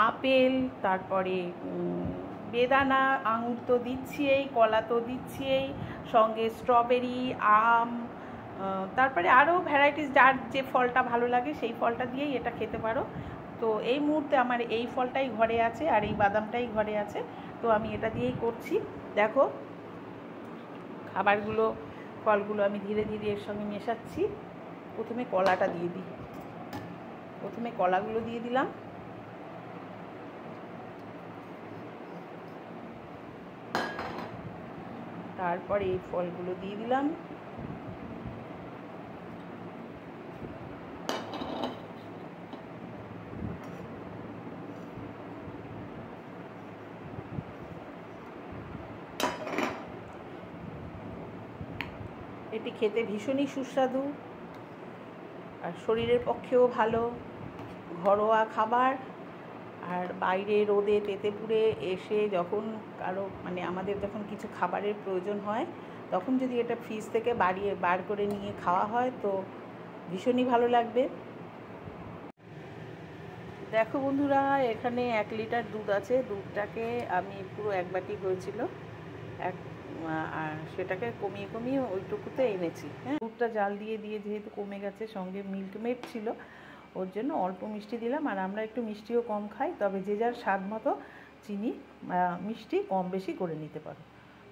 Apple, তারপরে বেদানা, আঙুর তো দিচ্ছিই, কলা তো দিচ্ছিই, সঙ্গে স্ট্রবেরি, আম, তারপরে আরও ভ্যারাইটিস যার যে ফলটা ভালো লাগে সেই ফলটা দিয়েই এটা খেতে পারো। তো এই মুহূর্তে আমার এই ফলটাই ঘরে আছে আর এই বাদামটাই ঘরে আছে, তো আমি এটা দিয়েই করছি। দেখো খাবারগুলো, ফলগুলো আমি ধীরে ধীরে এর সঙ্গে মেশাচ্ছি। প্রথমে কলাটা দিয়ে দিই, প্রথমে কলাগুলো দিয়ে দিলাম, তারপরে এই ফলগুলো দিয়ে দিলাম, এটি খেতে ভীষণই সুস্বাদু আর শরীরের পক্ষেও ভালো, ঘরোয়া খাবার। আর বাইরে রোদে তেতেপুরে এসে যখন কারো মানে আমাদের যখন কিছু খাবারের প্রয়োজন হয় তখন যদি এটা ফ্রিজ থেকে বার করে নিয়ে খাওয়া হয় তো ভীষণই ভালো লাগবে। দেখো বন্ধুরা, এখানে 1 লিটার দুধ আছে। দুধটাকে আমি পুরো 1 বাটি হয়েছিল, আর সেটাকে কমিয়ে কমিয়ে ওইটুকুতে এনেছি। হ্যাঁ, দুধটা জাল দিয়ে দিয়ে যেহেতু কমে গেছে, সঙ্গে মিল্কমেড ছিল, ওর জন্য অল্প মিষ্টি দিলাম। আর আমরা একটু মিষ্টিও কম খাই, তবে যে যার স্বাদ মতো চিনি মিষ্টি কম বেশি করে নিতে পারো।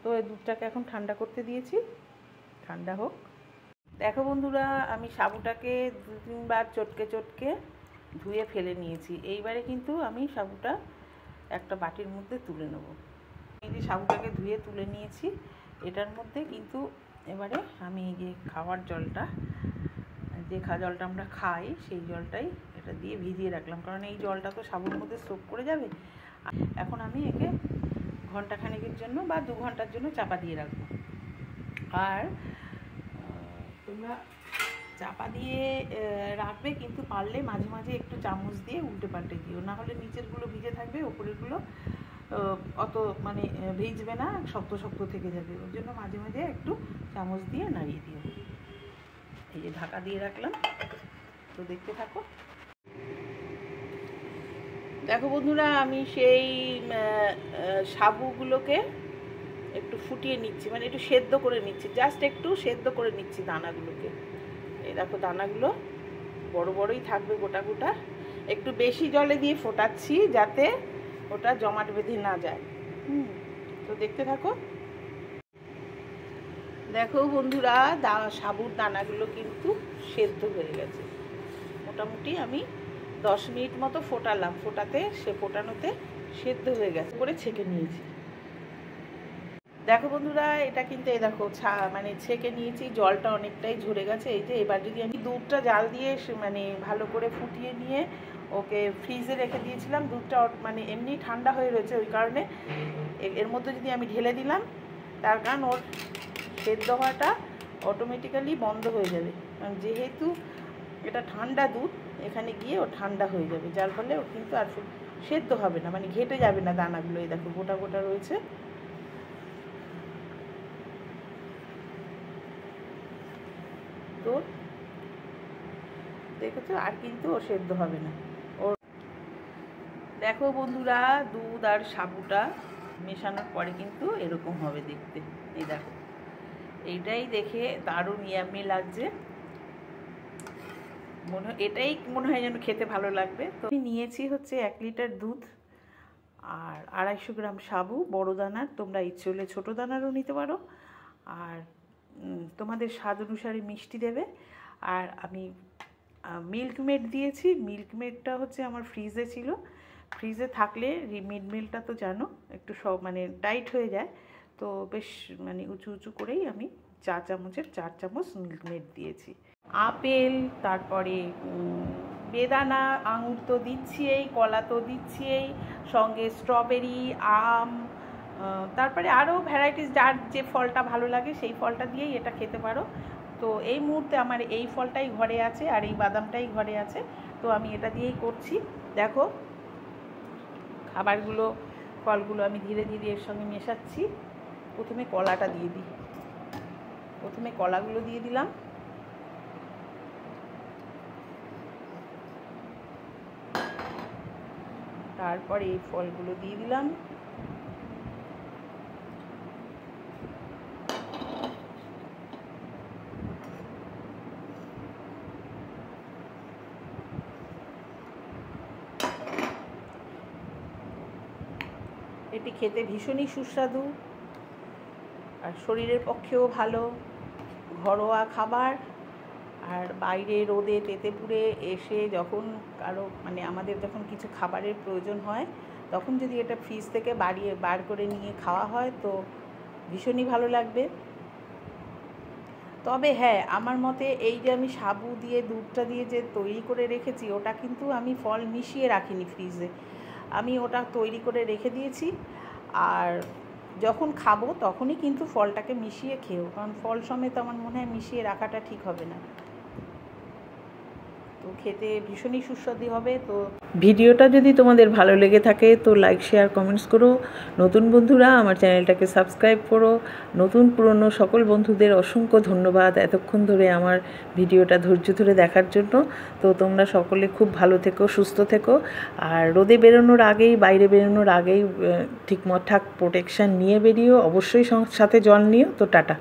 তো এই দুধটাকে এখন ঠান্ডা করতে দিয়েছি, ঠান্ডা হোক। দেখো বন্ধুরা, আমি সাবুটাকে 2-3 বার চটকে চটকে ধুয়ে ফেলে নিয়েছি। এইবারে কিন্তু আমি সাবুটা একটা বাটির মধ্যে তুলে নেব। এই যে সাবুটাকে ধুয়ে তুলে নিয়েছি, এটার মধ্যে কিন্তু এবারে আমি এই যে খাওয়ার জলটা, যে জলটা আমরা খাই সেই জলটাই এটা দিয়ে ভিজিয়ে রাখলাম, কারণ এই জলটা তো সাবুর মধ্যে সোক করে যাবে। এখন আমি একে ঘন্টাখানেকের জন্য বা 2 ঘন্টার জন্য চাপা দিয়ে রাখবো। আর তোমরা চাপা দিয়ে রাখবে, কিন্তু পারলে মাঝে মাঝে একটু চামচ দিয়ে উল্টে পাল্টে দিও, না হলে নিচেরগুলো ভিজে থাকবে, ওপরেরগুলো অত মানে ভিজবে না, শক্ত শক্ত থেকে যাবে। ওর জন্য মাঝে মাঝে একটু চামচ দিয়ে নাড়িয়ে দিও। এই যে ঢাকা দিয়ে রাখলাম, তো দেখতে থাকো। দেখো বন্ধুরা, আমি সেই সাবুগুলোকে একটু ফুটিয়ে নিচ্ছি, মানে একটু সেদ্ধ করে নিচ্ছি, জাস্ট একটু সেদ্ধ করে নিচ্ছি দানাগুলোকে। এই দেখো দানাগুলো বড় বড়ই থাকবে, গোটা গোটা। একটু বেশি জলে দিয়ে ফোটাচ্ছি যাতে ওটা জমাট বেঁধে না যায়। তো দেখতে থাকো। দেখো বন্ধুরা, সাবুর দানাগুলো কিন্তু সেদ্ধ হয়ে গেছে। মোটামুটি আমি 10 মিনিট মতো ফোটালাম, ফোটানোতে সেদ্ধ হয়ে গেছে, করে ছেঁকে নিয়েছি। দেখো বন্ধুরা, এটা কিন্তু এই দেখো মানে ছেঁকে নিয়েছি, জলটা অনেকটাই ঝরে গেছে। এই যে এবার যদি আমি দুধটা জাল দিয়ে মানে ভালো করে ফুটিয়ে নিয়ে ওকে ফ্রিজে রেখে দিয়েছিলাম, দুধটা মানে এমনি ঠান্ডা হয়ে রয়েছে, ওই কারণে এর মধ্যে যদি আমি ঢেলে দিলাম, তার কারণ ওর সেদ্ধ হওয়াটা অটোমেটিক্যালি বন্ধ হয়ে যাবে, কারণ যেহেতু এটা ঠান্ডা দুধ, এখানে গিয়ে ও ঠান্ডা হয়ে যাবে, যার ফলে ও কিন্তু আর সেদ্ধ হবে না, মানে ঘেটে যাবে না দানাগুলো। এই দেখো গোটা গোটা রয়েছে। তো দেখেছো, আর কিন্তু ও সেদ্ধ হবে না। ওর দেখো বন্ধুরা, দুধ আর সাবুটা মেশানোর পরে কিন্তু এরকম হবে দেখতে। এই দেখো, এইটাই দেখে দারুণ ইয়াম্মি লাগছে, এটাই মনে হয় যেন খেতে ভালো লাগবে। তো আমি নিয়েছি হচ্ছে 1 লিটার দুধ আর 250 গ্রাম সাবু, বড় দানার, তোমরা ইচ্ছে হলে ছোটো দানারও নিতে পারো। আর তোমাদের স্বাদ অনুসারে মিষ্টি দেবে। আর আমি মিল্কমেড দিয়েছি। মিল্কমেডটা হচ্ছে আমার ফ্রিজে ছিল, ফ্রিজে থাকলে মিল্কমেডটা তো জানো একটু সব মানে টাইট হয়ে যায়, তো বেশ মানে উঁচু উঁচু করেই আমি 4 চামচের 4 চামচ মিল্কমেড দিয়েছি। আপেল, তারপরে বেদানা, আঙুর তো দিচ্ছিই, কলা তো দিচ্ছিই, সঙ্গে স্ট্রবেরি, আম, তারপরে আরও ভ্যারাইটিস যার যে ফলটা ভালো লাগে সেই ফলটা দিয়েই এটা খেতে পারো। তো এই মুহূর্তে আমার এই ফলটাই ঘরে আছে আর এই বাদামটাই ঘরে আছে, তো আমি এটা দিয়েই করছি। দেখো খাবারগুলো, ফলগুলো আমি ধীরে ধীরে এর সঙ্গে মেশাচ্ছি। প্রথমে কলাটা দিয়ে দিই, প্রথমে কলাগুলো দিয়ে দিলাম, তারপরে এই ফলগুলো দিয়ে দিলাম। এটি খেতে ভীষণই সুস্বাদু আর শরীরের পক্ষেও ভালো, ঘরোয়া খাবার। আর বাইরে রোদে তেতেপুরে এসে যখন কারো আমাদের যখন কিছু খাবারের প্রয়োজন হয়, তখন যদি এটা ফ্রিজ থেকে বার করে নিয়ে খাওয়া হয় তো ভীষণই ভালো লাগবে। তবে হ্যাঁ, আমার মতে এই যে আমি সাবু দিয়ে দুধটা দিয়ে যে তৈরি করে রেখেছি, ওটা কিন্তু আমি ফল মিশিয়ে রাখিনি ফ্রিজে, আমি ওটা তৈরি করে রেখে দিয়েছি। আর যখন খাবো তখনই কিন্তু ফলটাকে মিশিয়ে খেও, কারণ ফল সমেত আমার মনে হয় মিশিয়ে রাখাটা ঠিক হবে না। তো খেতে ভীষণই সুস্বাদু হবে। তো ভিডিওটা যদি তোমাদের ভালো লেগে থাকে তো লাইক, শেয়ার, কমেন্টস করো। নতুন বন্ধুরা আমার চ্যানেলটাকে সাবস্ক্রাইব করো। নতুন পুরনো সকল বন্ধুদের অসংখ্য ধন্যবাদ এতক্ষণ ধরে আমার ভিডিওটা ধৈর্য ধরে দেখার জন্য। তো তোমরা সকলে খুব ভালো থেকো, সুস্থ থেকো। আর রোদে বেরোনোর আগেই, বাইরে বেরোনোর আগেই ঠিকঠাক প্রোটেকশান নিয়ে বেরিও। অবশ্যই সাথে জল নিও। তো টাটা।